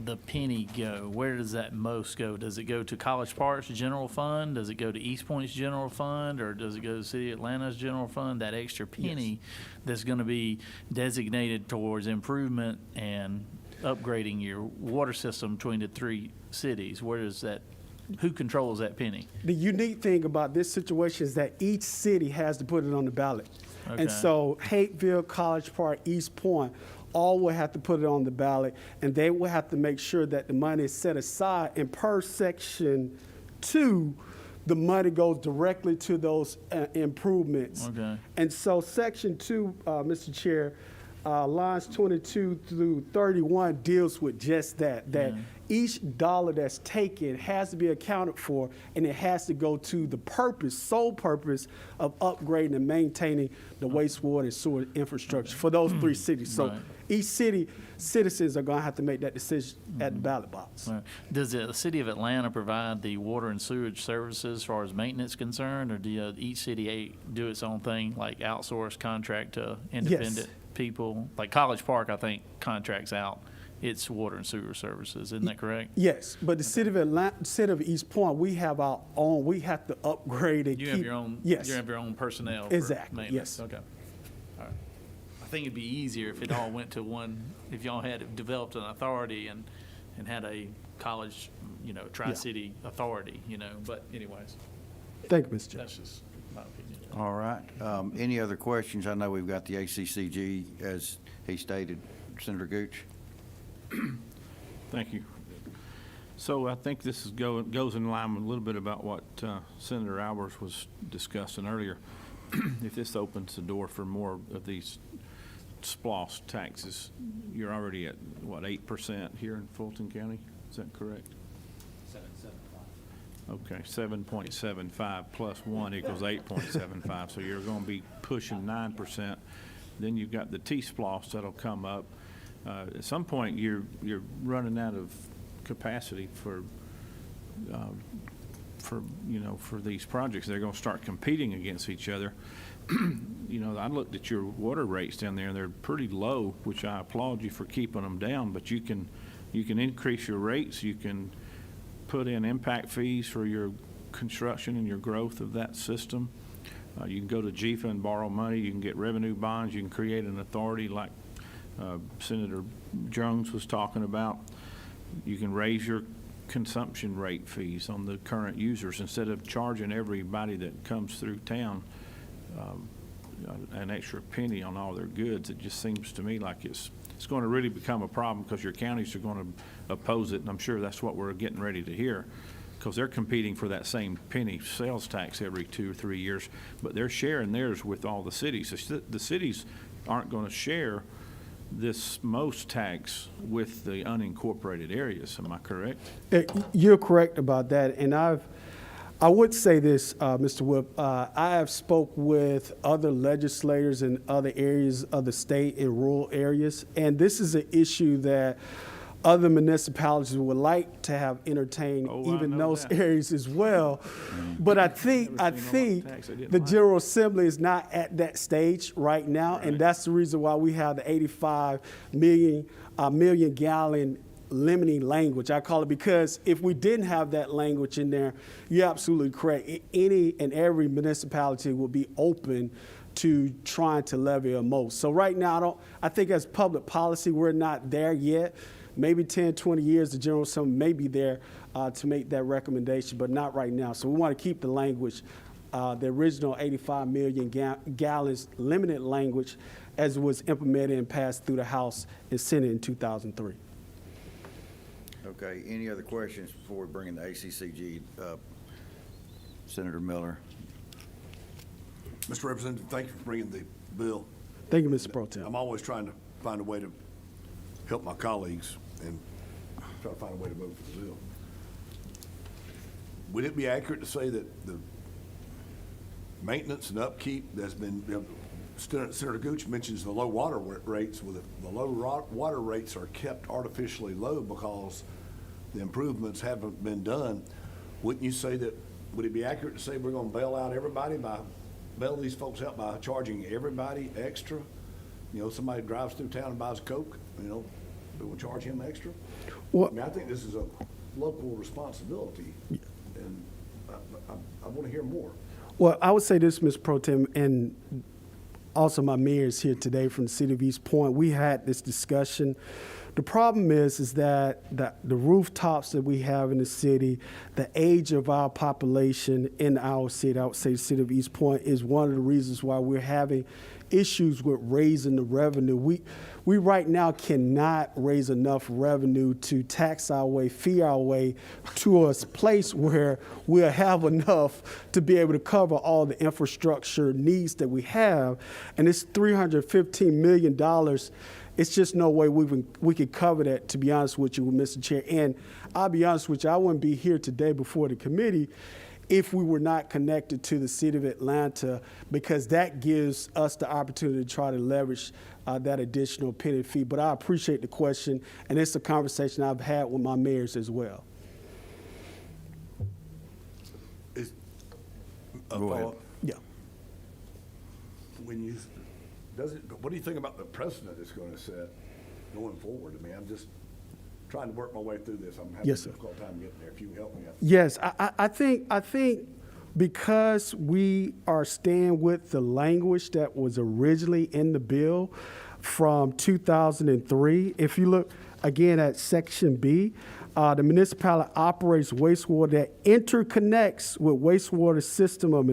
the penny go? Where does that most go? Does it go to College Park's general fund? Does it go to East Point's general fund? Or does it go to the City of Atlanta's general fund? That extra penny that's going to be designated towards improvement and upgrading your water system between the 3 cities, where does that, who controls that penny? The unique thing about this situation is that each city has to put it on the ballot. Okay. And so Hateville, College Park, East Point, all will have to put it on the ballot, and they will have to make sure that the money is set aside. And per Section 2, the money goes directly to those improvements. Okay. And so Section 2, Mr. Chair, lines 22 through 31 deals with just that, each dollar that's taken has to be accounted for, and it has to go to the sole purpose of upgrading and maintaining the wastewater and sewer infrastructure for those 3 cities. So Right. each city, citizens are going to have to make that decision at the ballot box. Right. Does the city of Atlanta provide the water and sewage services as far as maintenance concerned, or do each city do its own thing, like outsource contract to independent people? Like College Park, I think, contracts out its water and sewer services. Isn't that correct? Yes, but the city of Atlanta, city of East Point, we have our own. We have to upgrade and You keep. have your own. Yes. You have your own personnel. For Exactly, maintenance. yes. Okay. All right. I think it'd be easier if it all went to one. If y'all had developed an authority and had a college, tri-city authority, But anyways, Thank you, Mr. Chair. that's just my opinion. All right. Any other questions? I know we've got the ACCG, as he stated. Senator Gooch? Thank you. So I think this goes in line with a little bit about what Senator Albers was discussing earlier. If this opens the door for more of these SPLOST taxes, you're already at, 8% here in Fulton County? Is that correct? 7.75. Okay, 7.75 plus 1 equals 8.75, so you're going to be pushing 9%. Then you've got the T-SPLOST that'll come up. At some point, you're running out of capacity for these projects. They're going to start competing against each other. I looked at your water rates down there, and they're pretty low, which I applaud you for keeping them down. But you can increase your rates. You can put in impact fees for your construction and your growth of that system. You can go to GFA and borrow money. You can get revenue bonds. You can create an authority like Senator Jones was talking about. You can raise your consumption rate fees on the current users instead of charging everybody that comes through town an extra penny on all their goods. It just seems to me like it's going to really become a problem because your counties are going to oppose it, and I'm sure that's what we're getting ready to hear, because they're competing for that same penny sales tax every 2 or 3 years, but they're sharing theirs with all the cities. The cities aren't going to share this most tax with the unincorporated areas. Am I correct? You're correct about that, and I would say this, Mr. Whip. I have spoke with other legislators in other areas of the state in rural areas, and this is an issue that other municipalities would like to have entertained, even those areas as well. But I think the General Assembly is not at that stage right now, and that's the reason why we have the 85 million gallon limiting language. I call it, because if we didn't have that language in there, you're absolutely correct. Any and every municipality would be open to trying to levy a most. So right now, I think as public policy, we're not there yet. Maybe 10, 20 years, the General Assembly may be there to make that recommendation, but not right now. So we want to keep the language, the original 85 million gallons limited language as it was implemented and passed through the House and Senate in 2003. Okay, any other questions before we bring in the ACCG? Senator Miller. Mr. Representative, thank you for bringing the bill. Thank you, Mr. Pro Tem. I'm always trying to find a way to help my colleagues and try to find a way to vote for the bill. Would it be accurate to say that the maintenance and upkeep that's been, Senator Gooch mentions the low water rates. Well, the low water rates are kept artificially low because the improvements haven't been done. Wouldn't you say that, would it be accurate to say we're going to bail these folks out by charging everybody extra? Somebody drives through town and buys Coke, we'll charge him extra? Well, I think this is a local responsibility, and I want to hear more. Well, I would say this, Mr. Pro Tem, and also my mayor is here today from the city of East Point. We had this discussion The problem is that the rooftops that we have in the city, the age of our population in our city, I would say the city of East Point, is one of the reasons why we're having issues with raising the revenue. We right now cannot raise enough revenue to tax our way, fee our way to a place where we'll have enough to be able to cover all the infrastructure needs that we have. And it's $315 million. It's just no way we could cover that, to be honest with you, Mr. Chair. And I'll be honest with you, I wouldn't be here today before the committee if we were not connected to the city of Atlanta, because that gives us the opportunity to try to leverage that additional penalty fee. But I appreciate the question, and it's a conversation I've had with my mayors as well. Go ahead. Yeah. What do you think about the precedent it's going to set going forward? I mean, I'm just trying to work my way through this. I'm having a difficult time getting there. If you can help me out. Yes, I think because we are staying with the language that was originally in the bill from 2003, if you look again at Section B, the municipality operates wastewater that interconnects with wastewater system of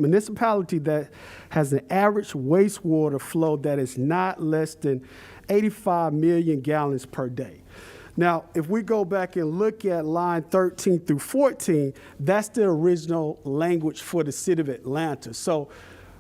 municipality that has an average wastewater flow that is not less than 85 million gallons per day. Now, if we go back and look at line 13 through 14, that's the original language for the city of Atlanta. So,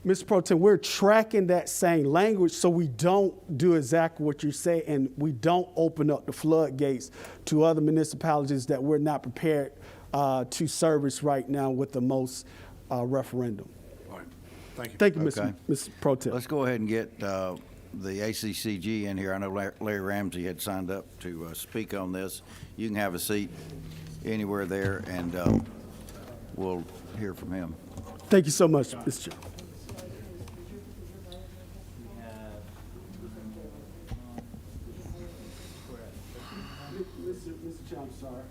Mr. Pro Tem, we're tracking that same language so we don't do exactly what you say and we don't open up the floodgates to other municipalities that we're not prepared to service right now with the most referendum. All right. Thank you. Thank you, Okay. Mr. Pro Tem. Let's go ahead and get the ACCG in here. I know Larry Ramsey had signed up to speak on this. You can have a seat anywhere there, and we'll hear from him. Thank you so much, Mr. Chair. Mr. Chair, I'm sorry.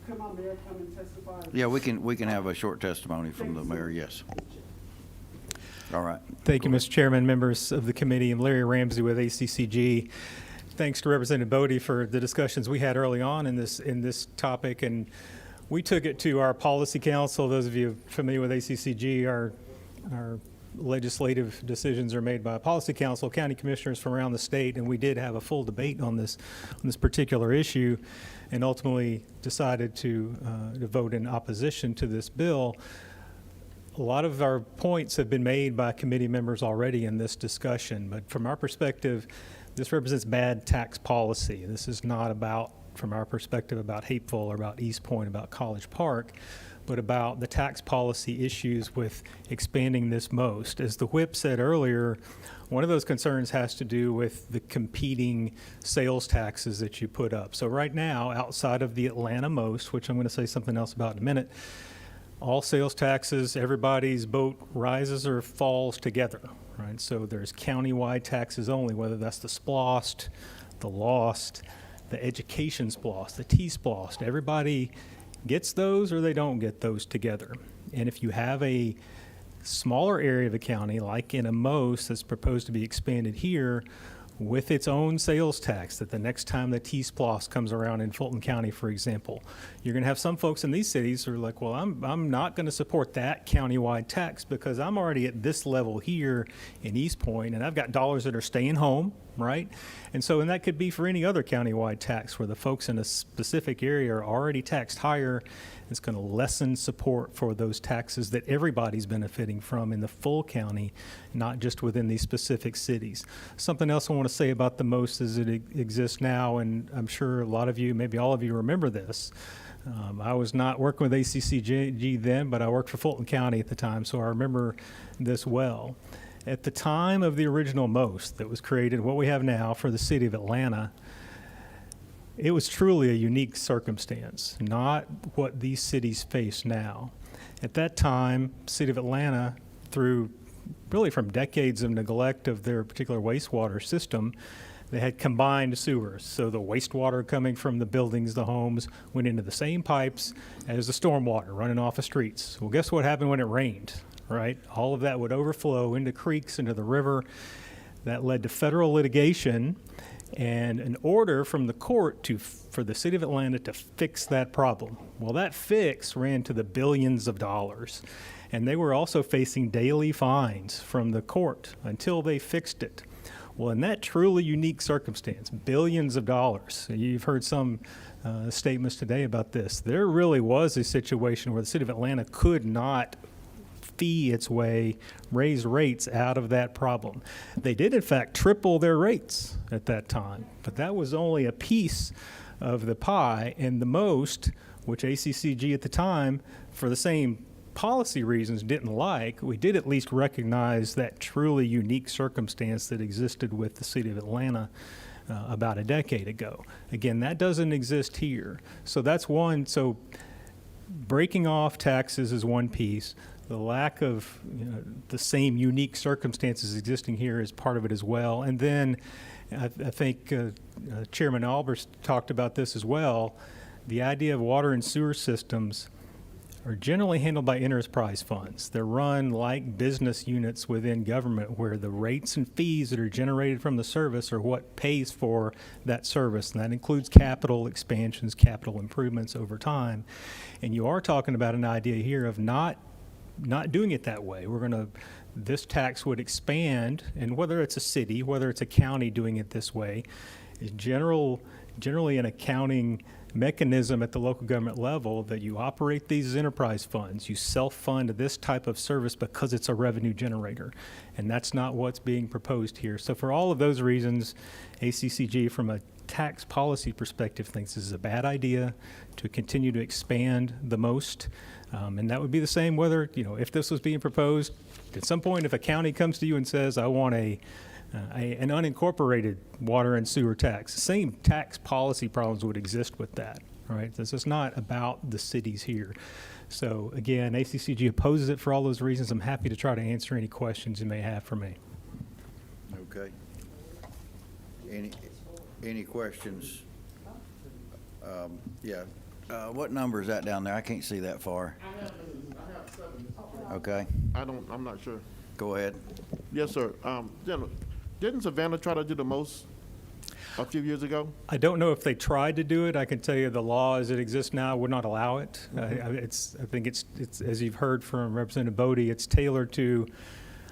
Come on, Mayor, come and testify. Yeah, we can have a short testimony from the mayor, yes. All right. Thank you, Mr. Chairman, members of the committee. I'm Larry Ramsey with ACCG. Thanks to Representative Bodie for the discussions we had early on in this topic, and we took it to our policy council. Those of you familiar with ACCG, our legislative decisions are made by a policy council, county commissioners from around the state, and we did have a full debate on this particular issue, and ultimately decided to vote in opposition to this bill. A lot of our points have been made by committee members already in this discussion, but from our perspective, this represents bad tax policy. This is not about, from our perspective, about Hateful or about East Point, about College Park, but about the tax policy issues with expanding this most. As the whip said earlier, one of those concerns has to do with the competing sales taxes that you put up. So right now, outside of the Atlanta most, which I'm going to say something else about in a minute, all sales taxes, everybody's boat rises or falls together, right? So there's countywide taxes only, whether that's the SPLOST, the LOST, the education SPLOST, the T-SPLOST. Everybody gets those or they don't get those together. And if you have a smaller area of the county, like in a most that's proposed to be expanded here, with its own sales tax, that the next time the T-SPLOST comes around in Fulton County, for example, you're going to have some folks in these cities who are like, well, I'm not going to support that countywide tax because I'm already at this level here in East Point, and I've got dollars that are staying home, right? And that could be for any other countywide tax where the folks in a specific area are already taxed higher. It's going to lessen support for those taxes that everybody's benefiting from in the full county, not just within these specific cities. Something else I want to say about the most as it exists now, and I'm sure a lot of you, maybe all of you remember this. I was not working with ACCG then, but I worked for Fulton County at the time, so I remember this well. At the time of the original most that was created, what we have now for the city of Atlanta, it was truly a unique circumstance, not what these cities face now. At that time, the city of Atlanta, through really from decades of neglect of their particular wastewater system, they had combined sewers. So the wastewater coming from the buildings, the homes, went into the same pipes as the stormwater running off the streets. Well, guess what happened when it rained, right? All of that would overflow into creeks, into the river. That led to federal litigation and an order from the court for the city of Atlanta to fix that problem. Well, that fix ran to the billions of dollars, and they were also facing daily fines from the court until they fixed it. Well, in that truly unique circumstance, billions of dollars, you've heard some statements today about this, there really was a situation where the city of Atlanta could not fee its way, raise rates out of that problem. They did, in fact, triple their rates at that time, but that was only a piece of the pie, and the most, which ACCG at the time, for the same policy reasons, didn't like. We did at least recognize that truly unique circumstance that existed with the city of Atlanta about a decade ago. Again, that doesn't exist here. So that's one. So breaking off taxes is one piece. The lack of the same unique circumstances existing here is part of it as well. And then I think Chairman Albers talked about this as well. The idea of water and sewer systems are generally handled by enterprise funds. They're run like business units within government, where the rates and fees that are generated from the service are what pays for that service. And that includes capital expansions, capital improvements over time. And you are talking about an idea here of not doing it that way. This tax would expand, and whether it's a city, whether it's a county doing it this way, is generally an accounting mechanism at the local government level that you operate these enterprise funds. You self-fund this type of service because it's a revenue generator, and that's not what's being proposed here. So for all of those reasons, ACCG, from a tax policy perspective, thinks this is a bad idea to continue to expand the most. And that would be the same whether, if this was being proposed, at some point if a county comes to you and says, I want an unincorporated water and sewer tax, the same tax policy problems would exist with that, right? This is not about the cities here. So again, ACCG opposes it for all those reasons. I'm happy to try to answer any questions you may have for me. Okay. Any questions? Yeah. What number is that down there? I can't see that far. I have 7. Okay. I'm not sure. Go ahead. Yes, sir. Didn't Savannah try to do the most a few years ago? I don't know if they tried to do it. I can tell you the law as it exists now would not allow it. I think it's as you've heard from Representative Bodie, it's tailored to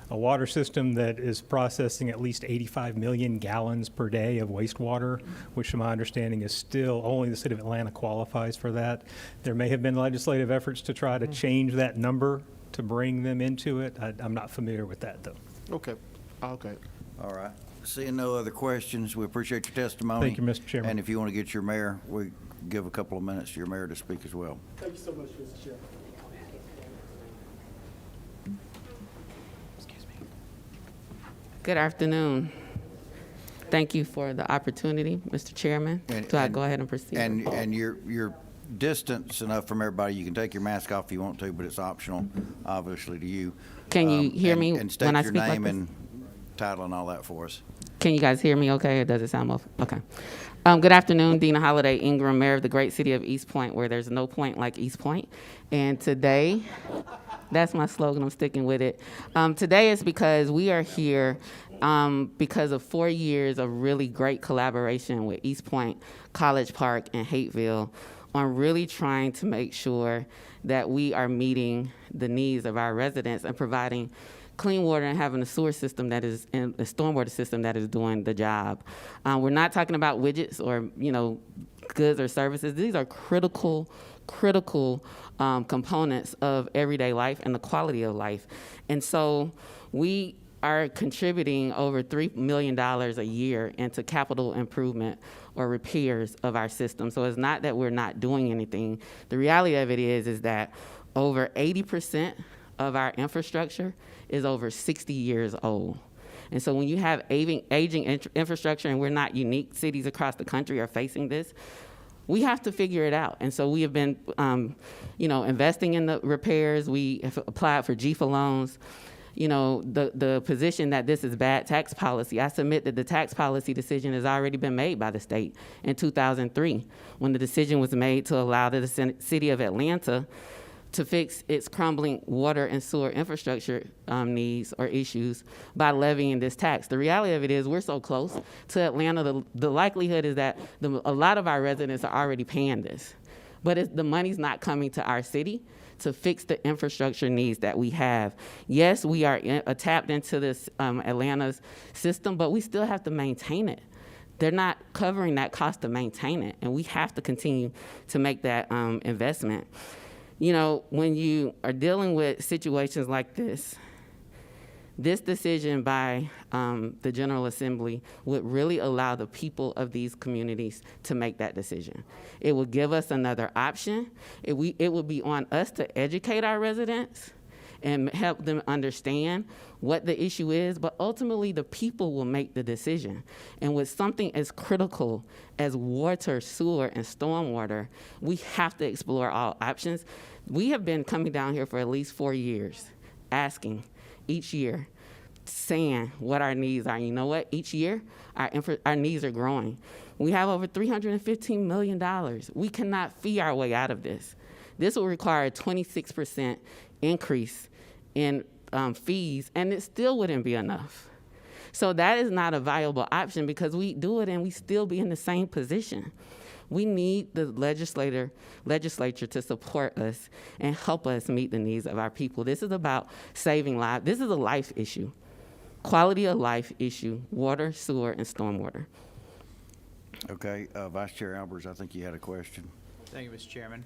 a water system that is processing at least 85 million gallons per day of wastewater, which to my understanding is still only the city of Atlanta qualifies for that. There may have been legislative efforts to try to change that number to bring them into it. I'm not familiar with that, though. Okay. Okay. All right. Seeing no other questions, we appreciate your testimony. Thank you, Mr. Chairman. And if you want to get your mayor, we give a couple of minutes to your mayor to speak as well. Thank you so much, Mr. Chairman. Good afternoon. Thank you for the opportunity, Mr. Chairman. Do I go ahead and proceed? And you're distance enough from everybody. You can take your mask off if you want to, but it's optional, obviously, to you. Can you hear me and state when I your speak like name this? and title and all that for us. Can you guys hear me okay, or does it sound muffled? Okay. Good afternoon, Dina Holiday Ingram, Mayor of the great city of East Point, where there's no point like East Point. And today, that's my slogan, I'm sticking with it. Today is because we are here because of 4 years of really great collaboration with East Point, College Park, and Hateville on really trying to make sure that we are meeting the needs of our residents and providing clean water and having a sewer system that is, and a stormwater system that is doing the job. We're not talking about widgets or, goods or services. These are critical components of everyday life and the quality of life. And so we are contributing over $3 million a year into capital improvement or repairs of our system. So it's not that we're not doing anything. The reality of it is that over 80% of our infrastructure is over 60 years old. And so when you have aging infrastructure, and we're not unique, cities across the country are facing this, we have to figure it out. And so we have been, investing in the repairs. We have applied for GFA loans. The position that this is bad tax policy, I submit that the tax policy decision has already been made by the state in 2003, when the decision was made to allow the city of Atlanta to fix its crumbling water and sewer infrastructure needs or issues by levying this tax. The reality of it is we're so close to Atlanta, the likelihood is that a lot of our residents are already paying this. But the money's not coming to our city to fix the infrastructure needs that we have. Yes, we are tapped into this Atlanta's system, but we still have to maintain it. They're not covering that cost to maintain it, and we have to continue to make that investment. You know, when you are dealing with situations like this decision by the General Assembly would really allow the people of these communities to make that decision. It would give us another option. It would be on us to educate our residents and help them understand what the issue is, but ultimately the people will make the decision. And with something as critical as water, sewer, and stormwater, we have to explore all options. We have been coming down here for at least 4 years, asking each year, saying what our needs are. You know what? Each year, our needs are growing. We have over $315 million. We cannot fee our way out of this. This will require a 26% increase in fees, and it still wouldn't be enough. So that is not a viable option because we do it and we still be in the same position. We need the legislature to support us and help us meet the needs of our people. This is about saving lives. This is a life issue, quality of life issue, water, sewer, and stormwater. Okay, Vice Chair Albers, I think you had a question. Thank you, Mr. Chairman.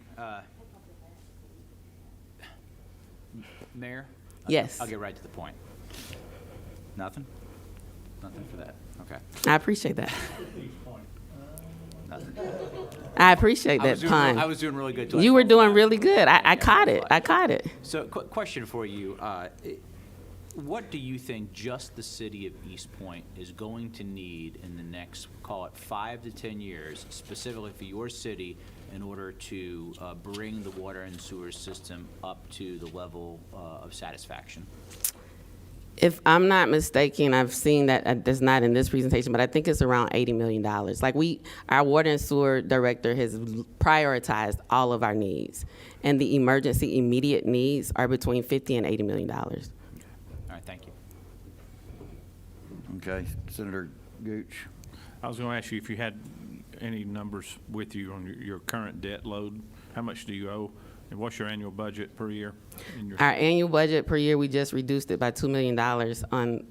Mayor? Yes. I'll get right to the point. Nothing? Nothing for that? Okay. I appreciate that. Nothing. I appreciate that pun. I was doing really good. You were doing really good. I caught it. I caught it. So, question for you. What do you think just the city of East Point is going to need in the next, call it 5 to 10 years, specifically for your city, in order to bring the water and sewer system up to the level of satisfaction? If I'm not mistaken, I've seen that that's not in this presentation, but I think it's around $80 million. Like our water and sewer director has prioritized all of our needs, and the emergency immediate needs are between $50 and $80 million. All right, thank you. Okay, Senator Gooch. I was going to ask you if you had any numbers with you on your current debt load. How much do you owe? And what's your annual budget per year? Our annual budget per year, we just reduced it by $2 million on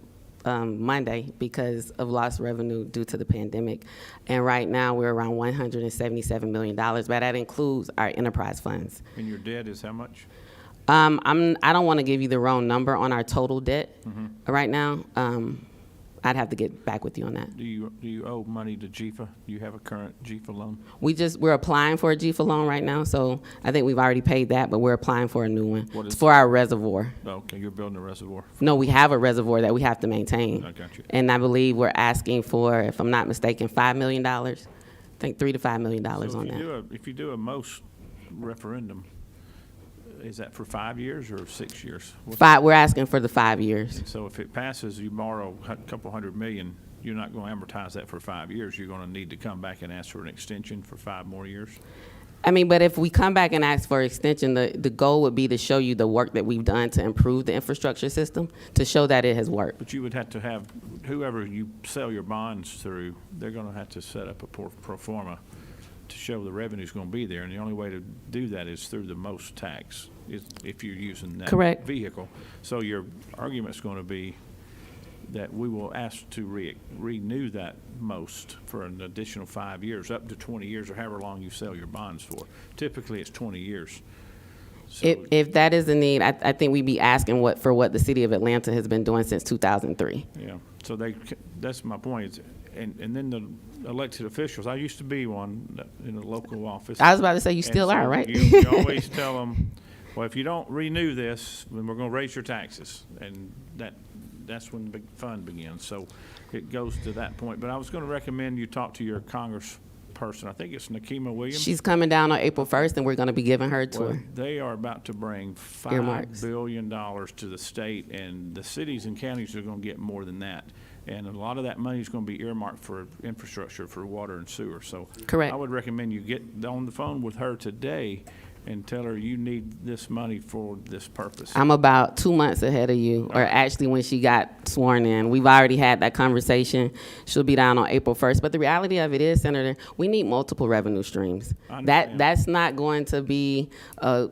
Monday because of lost revenue due to the pandemic. And right now, we're around $177 million, but that includes our enterprise funds. And your debt is how much? I don't want to give you the wrong number on our total debt right now. I'd have to get back with you on that. Do you owe money to GFA? Do you have a current GFA loan? We're applying for a GFA loan right now, so I think we've already paid that, but we're applying for a new one. It's for our reservoir. Oh, okay, you're building a reservoir. No, we have a reservoir that we have to maintain. I got you. And I believe we're asking for, if I'm not mistaken, $5 million. I think $3 to $5 million on that. If you do a most referendum, is that for 5 years or 6 years? We're asking for the 5 years. So if it passes, you borrow a couple $100 million, you're not going to amortize that for 5 years. You're going to need to come back and ask for an extension for 5 more years? I mean, but if we come back and ask for extension, the goal would be to show you the work that we've done to improve the infrastructure system, to show that it has worked. But you would have to have, whoever you sell your bonds through, they're going to have to set up a pro forma to show the revenue's going to be there. And the only way to do that is through the most tax, if you're using that Correct. vehicle. So your argument's going to be that we will ask to renew that most for an additional 5 years, up to 20 years, or however long you sell your bonds for. Typically, it's 20 years. So If that is the need, I think we'd be asking for what the city of Atlanta has been doing since 2003. yeah, so that's my point. And then the elected officials, I used to be one in a local office. I was about to say, you still are, right? You always tell them, well, if you don't renew this, then we're going to raise your taxes. And that's when the big fun begins. So it goes to that point. But I was going to recommend you talk to your congressperson. I think it's Nakima Williams. She's coming down on April 1st, and we're going to be giving her a tour. Well, they are about to bring $5 billion to the state, and the cities and counties are going to get more than that. And a lot of that money is going to be earmarked for infrastructure, for water and sewer. So Correct. I would recommend you get on the phone with her today and tell her you need this money for this purpose. I'm about 2 months ahead of you, or actually when she got sworn in. We've already had that conversation. She'll be down on April 1st. But the reality of it is, Senator, we need multiple revenue streams. I understand. That's not going to be a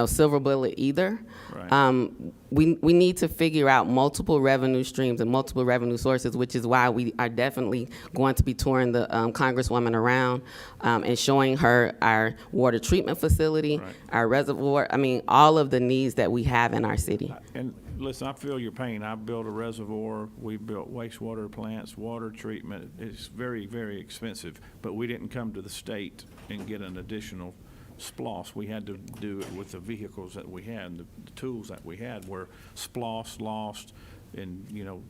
silver bullet either. Right. We need to figure out multiple revenue streams and multiple revenue sources, which is why we are definitely going to be touring the Congresswoman around and showing her our water treatment facility, Right. our reservoir, all of the needs that we have in our city. And listen, I feel your pain. I built a reservoir, we built wastewater plants, water treatment. It's very, very expensive, but we didn't come to the state and get an additional SPLOST. We had to do it with the vehicles that we had, the tools that we had were SPLOST, LOST, and,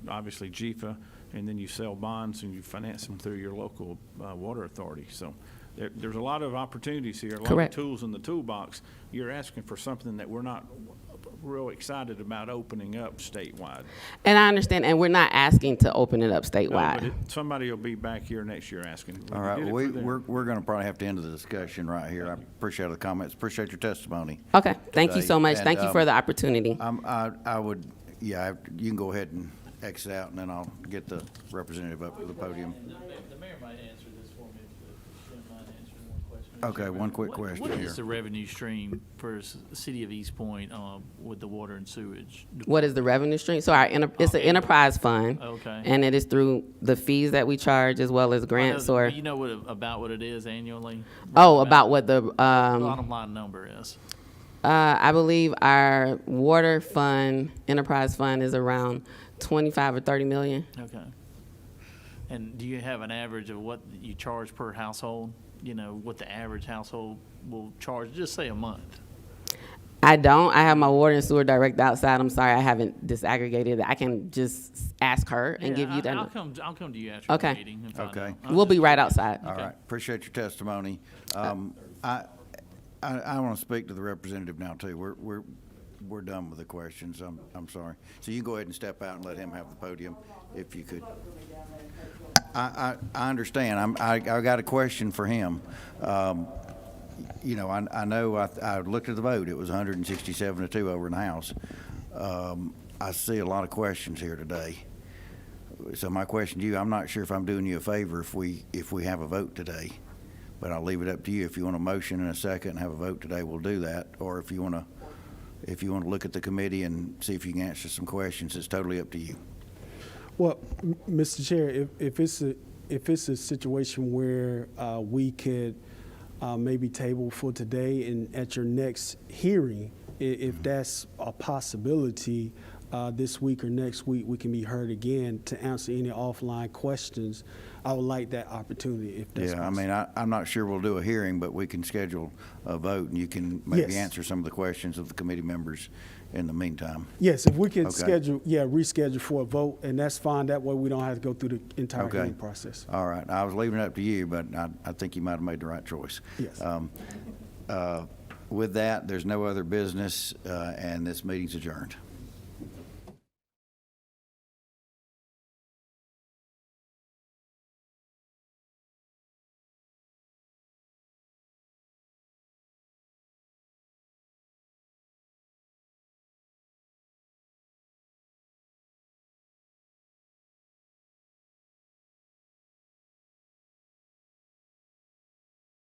obviously GFA, and then you sell bonds and you finance them through your local water authority. So there's a lot of opportunities here, a lot Correct. of tools in the toolbox. You're asking for something that we're not real excited about opening up statewide. And I understand, and we're not asking to open it up No, statewide. but somebody will be back here next year asking. All right, did it well, for them. we're going to probably have to end the discussion right here. I appreciate the comments, appreciate your testimony. Okay, thank you today. so much. And, Thank you for the opportunity. I would, you can go ahead and exit out, and then I'll get the representative up to the podium. The mayor might answer this for me, if Jim might answer one question. Okay, one quick question What here. is the revenue stream for the city of East Point with the water and sewage? What is the revenue stream? So it's an enterprise fund. Okay. And it is through the fees that we charge as well as grants or, You know about what it is annually? about what the, Bottom line number is. I believe our water fund, enterprise fund is around 25 or 30 million. Okay. And do you have an average of what you charge per household? What the average household will charge, just say a month? I don't. I have my water and sewer direct outside. I'm sorry, I haven't disaggregated it. I can just ask her and give you that. I'll come to you after Okay. the meeting and find Okay. out. We'll be right outside. All right, appreciate your testimony. I want to speak to the representative now, too. We're done with the questions. I'm sorry. So you go ahead and step out and let him have the podium, if you could. I understand. I got a question for him. I know I looked at the vote. It was 167-2 over in the House. I see a lot of questions here today. So my question to you, I'm not sure if I'm doing you a favor if we have a vote today, but I'll leave it up to you. If you want a motion in a second and have a vote today, we'll do that. Or if you want to look at the committee and see if you can answer some questions, it's totally up to you. Well, Mr. Chair, if it's a situation where we could maybe table for today and at your next hearing, if that's a possibility, this week or next week, we can be heard again to answer any offline questions. I would like that opportunity if that's possible. I'm not sure we'll do a hearing, but we can schedule a vote, and you can maybe Yes. answer some of the questions of the committee members in the meantime. Yes, if we can Okay. reschedule for a vote, and that's fine. That way we don't have to go through the entire Okay. hearing process. All right. I was leaving it up to you, but I think you might have made the right choice. Yes. With that, there's no other business, and this meeting's adjourned.